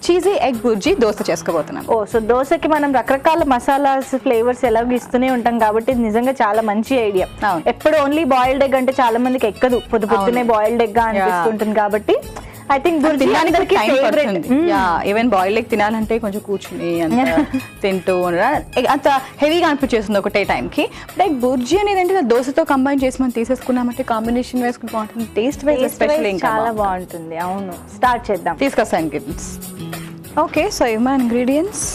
Cheesy egg bhurji dosa చేసుకోబోతున్నాం. So దోశకి మనం రకరకాల మసాలాస్ ఫ్లేవర్స్ ఎలాగో ఇస్తూనే ఉంటాం కాబట్టి ఇది నిజంగా చాలా మంచి ఐడియా. ఎప్పుడు ఓన్లీ బాయిల్డ్ ఎగ్ అంటే చాలా మందికి ఎక్కదు, పొద్దునే బాయిల్డ్ ఎగ్ అనిపిస్తుంటుంది కాబట్టి I think even boiled egg తినాలంటే కొంచెం కూర్చుని తింటూ అంత హెవీగా అనిపించేస్తుంది ఒకటే టైంకి. లైక్ బుర్జీ అనేది ఏంటంటే దోశతో కంబైన్ చేసి మనం తీసేసుకున్నామంటే కాంబినేషన్ వేసుకుని బాగుంటుంది, టేస్ట్ స్పెషల్ చాలా బాగుంటుంది. అవును, స్టార్ట్ చేద్దాం. తీసుకొస్తాను ఇంగ్రీడియంట్స్. ఓకే, సో ఇవి మన ఇంగ్రీడియంట్స్.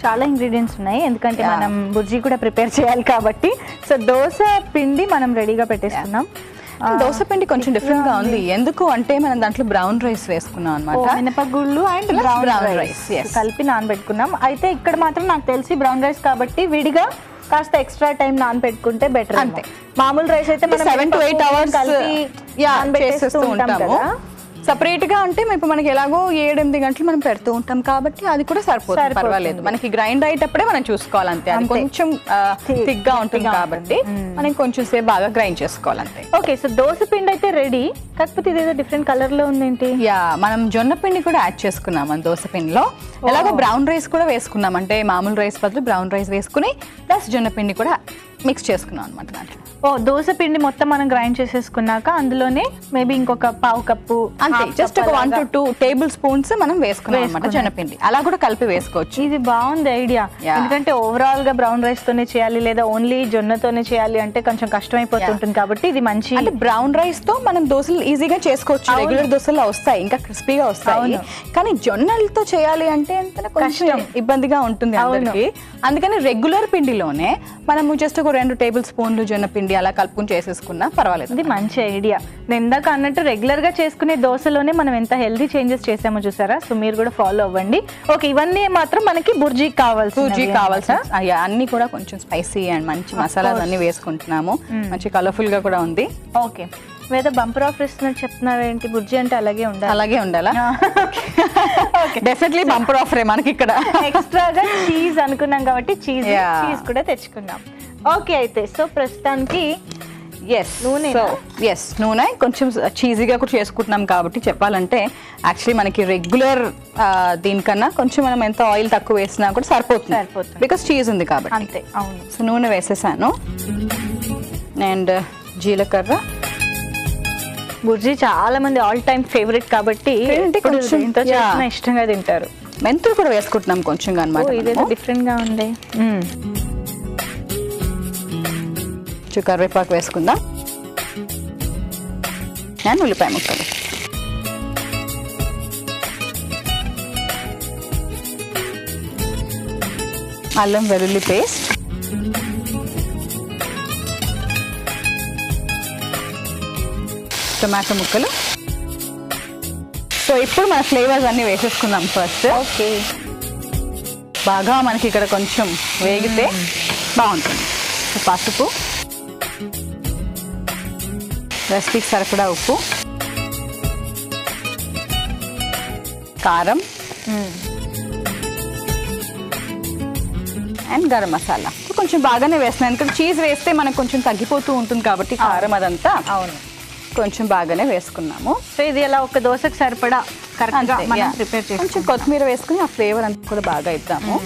చాలా ఇంగ్రీడియంట్స్ ఉన్నాయి ఎందుకంటే మనం బుర్జీ కూడా ప్రిపేర్ చేయాలి కాబట్టి. సో దోశ పిండి మనం రెడీగా పెట్టేసుకున్నాం. దోశ పిండి కొంచెం డిఫరెంట్ గా ఉంది, ఎందుకు అంటే మనం దాంట్లో బ్రౌన్ రైస్ వేసుకున్నాం అనమాట. మినపగుళ్ళు అండ్ బ్రౌన్ రైస్ కలిపి నానబెట్టుకున్నాం. అయితే ఇక్కడ మాత్రం నాకు తెలిసి బ్రౌన్ రైస్ కాబట్టి విడిగా కాస్త ఎక్స్ట్రా టైం నానబెట్టుకుంటే బెటర్. అంతే, మామూలు రైస్ అయితే మనం 7 to 8 hours చేసేస్తూ ఉంటాము. సపరేట్ గా అంటే ఇప్పుడు మనకి ఎలాగో 7-8 గంటలు మనం పెడుతూ ఉంటాం కాబట్టి అది కూడా సరిపోతుంది, పర్వాలేదు. మనకి గ్రైండ్ అయ్యేటప్పుడే మనం చూసుకోవాలి అంతే, అది కొంచెం థిక్ గా ఉంటుంది కాబట్టి మనం కొంచెం సేపు బాగా గ్రైండ్ చేసుకోవాలంతే. ఓకే, సో దోశ పిండి అయితే రెడీ, కాకపోతే ఇదేదో డిఫరెంట్ కలర్ లో ఉంది ఏంటి? మనం జొన్న పిండి కూడా యాడ్ చేసుకున్నాం మన దోశ పిండిలో. ఎలాగో బ్రౌన్ రైస్ కూడా వేసుకున్నాం, అంటే మామూలు రైస్ బదులు బ్రౌన్ రైస్ వేసుకుని ప్లస్ జొన్న పిండి కూడా మిక్స్ చేసుకున్నాం అనమాట దాంట్లో. దోశ పిండి మొత్తం మనం గ్రైండ్ చేసేసుకున్నాక అందులోనే మేబీ ఇంకొక పావు కప్పు అంతే, జస్ట్ ఒక 1 to 2 tablespoons మనం వేసుకున్నాం అనమాట జొన్నపిండి. అలా కూడా కలిపి వేసుకోవచ్చు. ఇది బాగుంది ఐడియా, ఎందుకంటే ఓవరాల్ గా బ్రౌన్ రైస్ తోనే చేయాలి లేదా ఓన్లీ జొన్నతోనే చేయాలి అంటే కొంచెం కష్టమైపోతుంటుంది కాబట్టి ఇది మంచి. అంటే బ్రౌన్ రైస్ తో మనం దోశలు ఈజీగా చేసుకోవచ్చు, రెగ్యులర్ దోశలు వస్తాయి, ఇంకా క్రిస్పీగా వస్తాయి. కానీ జొన్నలతో చేయాలి అంటే కొంచెం ఇబ్బందిగా ఉంటుంది అందరికి. అందుకని రెగ్యులర్ పిండిలోనే మనము జస్ట్ ఒక 2 tablespoons జొన్న పిండి అలా కలుపుకుని చేసేసుకున్నా పర్వాలేదు. ఇది మంచి ఐడియా. నేను ఇందాక అన్నట్టు రెగ్యులర్ గా చేసుకునే దోశలోనే మనం ఎంత హెల్దీ చేంజెస్ చేసామో చూసారా, సో మీరు కూడా ఫాలో అవ్వండి. ఓకే, ఇవన్నీ మాత్రం మనకి బుర్జీ కావాల్సిన అన్ని కూడా కొంచెం స్పైసీ అండ్ మంచి మసాలాలు అన్ని వేసుకుంటున్నాము. మంచి కలర్ఫుల్ గా కూడా ఉంది. ఓకే, లేదా బంపర్ ఆఫర్ ఇస్తున్నట్టు చెప్తున్నారు ఏంటి? బుర్జీ అంటే అలాగే ఉండాలా? డెఫినెట్లీ బంపర్ ఆఫరే మనకి ఇక్కడ. ఎక్స్ట్రాగా చీజ్ అనుకున్నాం కాబట్టి చీజ్ కూడా తెచ్చుకున్నాం. ఓకే, అయితే సో ప్రస్తుతానికి నూనె కొంచెం చీజీగా కూడా చేసుకుంటున్నాం కాబట్టి చెప్పాలంటే యాక్చువల్లీ మనకి రెగ్యులర్ దీనికన్నా కొంచెం మనం ఎంత ఆయిల్ తక్కువ వేసినా కూడా సరిపోతుంది, బికాస్ చీజ్ ఉంది కాబట్టి. అంతే, అవును. సో నూనె వేసేసాను అండ్ జీలకర్ర. బుర్జీ చాలా మంది ఆల్ టైమ్ ఫేవరెట్ కాబట్టి ఇష్టంగా తింటారు. మెంతులు కూడా వేసుకుంటున్నాం కొంచెం అనమాట. ఇదేదో డిఫరెంట్ గా ఉంది. కరివేపాకు వేసుకుందాం అండ్ ఉల్లిపాయ ముక్కలు. అల్లం వెల్లుల్లి పేస్ట్, టొమాటో ముక్కలు. సో ఇప్పుడు మన ఫ్లేవర్స్ అన్ని వేసేసుకుందాం ఫస్ట్. ఓకే, బాగా మనకి ఇక్కడ కొంచెం వేగితే బాగుంటుంది. పసుపు, రెసిపీకి సరిపడా ఉప్పు, కారం అండ్ గరం మసాలా కొంచెం బాగానే వేస్తున్నాను, ఎందుకంటే చీజ్ వేస్తే మనకు కొంచెం తగ్గిపోతూ ఉంటుంది కాబట్టి కారం అదంతా. అవును, కొంచెం బాగానే వేసుకున్నాము. సో ఇది ఎలా ఒక దోశకు సరిపడా కరెక్ట్గా మనం ప్రిపేర్ చేసి కొంచెం కొత్తిమీర వేసుకుని ఆ ఫ్లేవర్ అంతా కూడా బాగా ఇద్దాము.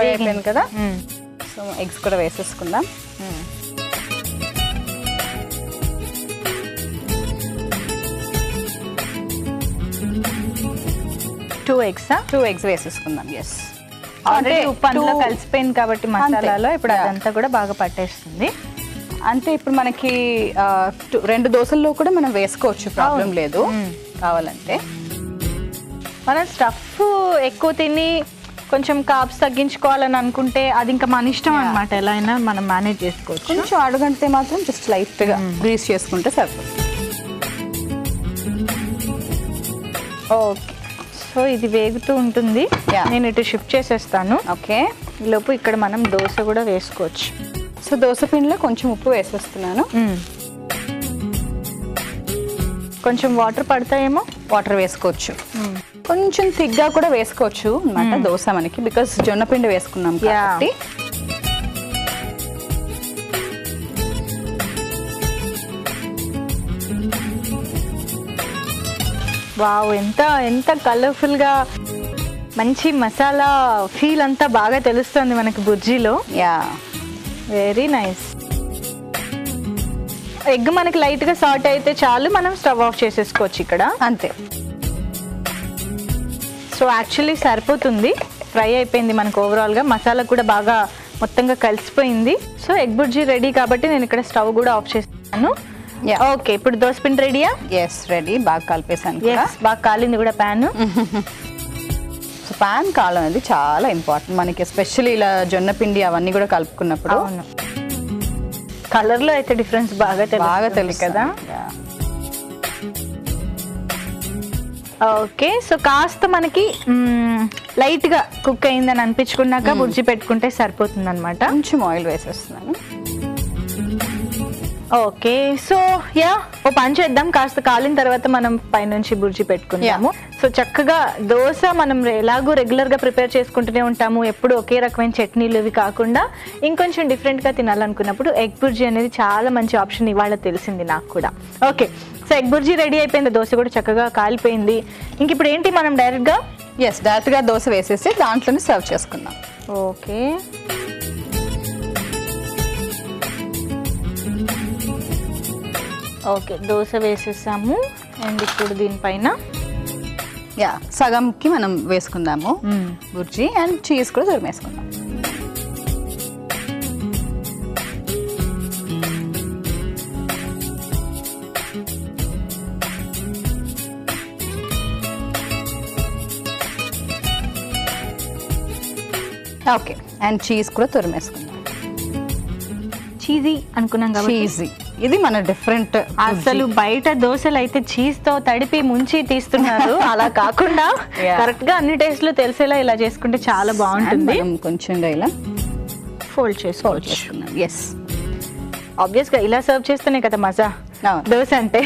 అయిపోయింది కదా, సో ఎగ్స్ కూడా వేసేసుకుందాం. 2 eggs వేసేసుకుందాం. ఎస్, అంటే ఉప్పు అందులో కలిసిపోయింది కాబట్టి మసాలాలో ఇప్పుడు అదంతా కూడా బాగా పట్టేస్తుంది. అంటే ఇప్పుడు మనకి 2 దోశల్లో కూడా మనం వేసుకోవచ్చు, ప్రాబ్లం లేదు. కావాలంటే మనం స్టఫ్ ఎక్కువ తిని కొంచెం కార్బ్స్ తగ్గించుకోవాలని అనుకుంటే అది ఇంకా మన ఇష్టం అనమాట, ఎలా అయినా మనం మేనేజ్ చేసుకోవచ్చు. కొంచెం అడుగంటే మాత్రం జస్ట్ లైట్గా గ్రీస్ చేసుకుంటే సరిపోతుంది. ఓకే, సో ఇది వేగుతూ ఉంటుంది, నేను ఇటు షిఫ్ట్ చేసేస్తాను. ఓకే, లోపు ఇక్కడ మనం దోశ కూడా వేసుకోవచ్చు. సో దోశ పిండిలో కొంచెం ఉప్పు వేసేస్తున్నాను. కొంచెం వాటర్ పడతాయేమో, వాటర్ వేసుకోవచ్చు. కొంచెం థిక్గా కూడా వేసుకోవచ్చు అన్నమాట దోశ మనకి, బికాస్ జొన్న పిండి వేసుకున్నాం కాబట్టి. వావ్, ఎంత ఎంత కలర్ఫుల్ గా మంచి మసాలా ఫీల్ అంతా బాగా తెలుస్తుంది మనకి బుర్జీలో. Yeah, very nice. ఎగ్ మనకి లైట్ గా సాల్ట్ అయితే చాలు, మనం స్టవ్ ఆఫ్ చేసేసుకోవచ్చు ఇక్కడ. అంతే. సో యాక్చువల్లీ సరిపోతుంది, ఫ్రై అయిపోయింది మనకు ఓవరాల్ గా, మసాలా కూడా బాగా మొత్తంగా కలిసిపోయింది. సో ఎగ్ బుర్జీ రెడీ కాబట్టి నేను ఇక్కడ స్టవ్ కూడా ఆఫ్ చేస్తాను. ఓకే, ఇప్పుడు దోసపిండి రెడీయా? Yes, ready. బాగా కలిపేసాను కూడా. బాగా కాలింది కూడా ప్యాన్. సో పాన్ కాలం అనేది చాలా ఇంపార్టెంట్ మనకి, ఎస్పెషల్లీ ఇలా జొన్న పిండి అవన్నీ కూడా కలుపుకున్నప్పుడు. అవును, కలర్ లో అయితే డిఫరెన్స్ బాగా తెలుసు కదా. ఓకే, సో కాస్త మనకి లైట్ గా కుక్ అయిందని అనిపించుకున్నాక బుర్జీ పెట్టుకుంటే సరిపోతుంది అనమాట. కొంచెం ఆయిల్ వేసేస్తున్నాను. ఓకే, సో యా, ఓ పని చేద్దాం, కాస్త కాలిన తర్వాత మనం పైనుంచి బుర్జీ పెట్టుకుందాము. సో చక్కగా దోశ మనం ఎలాగో రెగ్యులర్ గా ప్రిపేర్ చేసుకుంటూనే ఉంటాము, ఎప్పుడు ఒకే రకమైన చట్నీలు ఇవి కాకుండా ఇంకొంచెం డిఫరెంట్ గా తినాలనుకున్నప్పుడు ఎగ్ బుర్జీ అనేది చాలా మంచి ఆప్షన్ ఇవాళ తెలిసింది నాకు కూడా. Okay, so egg bhurji ready అయిపోయింది, దోశ కూడా చక్కగా కాలిపోయింది. ఇంక ఇప్పుడు ఏంటి, మనం డైరెక్ట్ గా దోశ వేసేసి దాంట్లోనే సర్వ్ చేసుకుందాం. ఓకే, ఓకే, దోశ వేసేసాము. అండ్ ఇప్పుడు దీనిపైన సగంకి మనం వేసుకుందాము బుర్జీ, అండ్ చీజ్ కూడా తురిమేసుకుందాం. ఓకే, అండ్ చీజ్ కూడా తురిమేసుకుందాం. చీజీ అనుకున్నాం కాబట్టి చీజీ, ఇది మన డిఫరెంట్. అసలు బయట దోశలు అయితే చీజ్ తో తడిపి ముంచి తీస్తున్నారు, అలా కాకుండా కరెక్ట్ గా అన్ని టేస్ట్ లో తెలిసేలా ఇలా చేసుకుంటే చాలా బాగుంటుంది. కొంచెం ఇలా ఫోల్డ్ చేసుకోవచ్చు. ఎస్, ఆబ్వియస్ గా ఇలా సర్వ్ చేస్తేనే కదా మజా దోశ అంటే.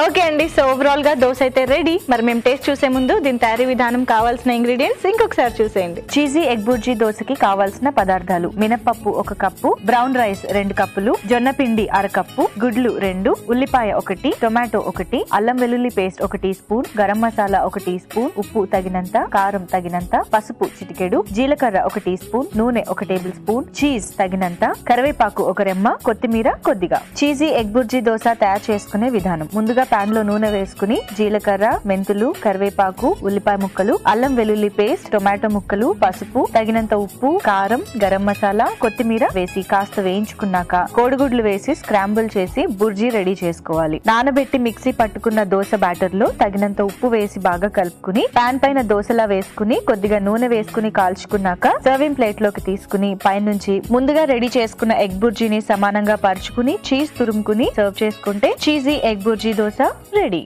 ఓకే అండి, సో ఓవరాల్ గా దోశ అయితే రెడీ. మరి మేము టేస్ట్ చూసే ముందు దీని తయారీ విధానం, కావాల్సిన ఇంగ్రీడియంట్స్ ఇంకొకసారి చూసేయండి. చీజీ ఎగ్ బుర్జీ దోశకి కావాల్సిన పదార్థాలు: మినపప్పు 1 కప్పు, బ్రౌన్ రైస్ 2 కప్పులు, జొన్న పిండి 1/2 కప్పు, గుడ్లు 2, ఉల్లిపాయ 1, టొమాటో 1, అల్లం వెల్లుల్లి paste 1 teaspoon, garam masala 1 teaspoon, ఉప్పు తగినంత, కారం తగినంత, పసుపు చిటికెడు, జీలకర్ర 1 టీ స్పూన్, నూనె 1 టేబుల్ స్పూన్, చీజ్ తగినంత, కరివేపాకు 1 రెమ్మ, కొత్తిమీర కొద్దిగా. చీజీ ఎగ్ బుర్జీ దోశ తయారు చేసుకునే విధానం: ముందుగా పాన్ లో నూనె వేసుకుని జీలకర్ర, మెంతులు, కరివేపాకు, ఉల్లిపాయ ముక్కలు, అల్లం వెల్లుల్లి పేస్ట్, టొమాటో ముక్కలు, పసుపు, తగినంత ఉప్పు, కారం, గరం మసాలా, కొత్తిమీర వేసి కాస్త వేయించుకున్నాక కోడిగుడ్లు వేసి స్క్రాంబుల్ చేసి బుర్జీ రెడీ చేసుకోవాలి. నానబెట్టి మిక్సీ పట్టుకున్న దోశ బ్యాటర్ లో తగినంత ఉప్పు వేసి బాగా కలుపుకుని పాన్ పైన దోశలా వేసుకుని కొద్దిగా నూనె వేసుకుని కాల్చుకున్నాక సర్వింగ్ ప్లేట్ లోకి తీసుకుని పైనుంచి ముందుగా రెడీ చేసుకున్న ఎగ్ బుర్జీని సమానంగా పరుచుకుని చీజ్ తురుముకుని సర్వ్ చేసుకుంటే cheesy egg bhurji dosa ready.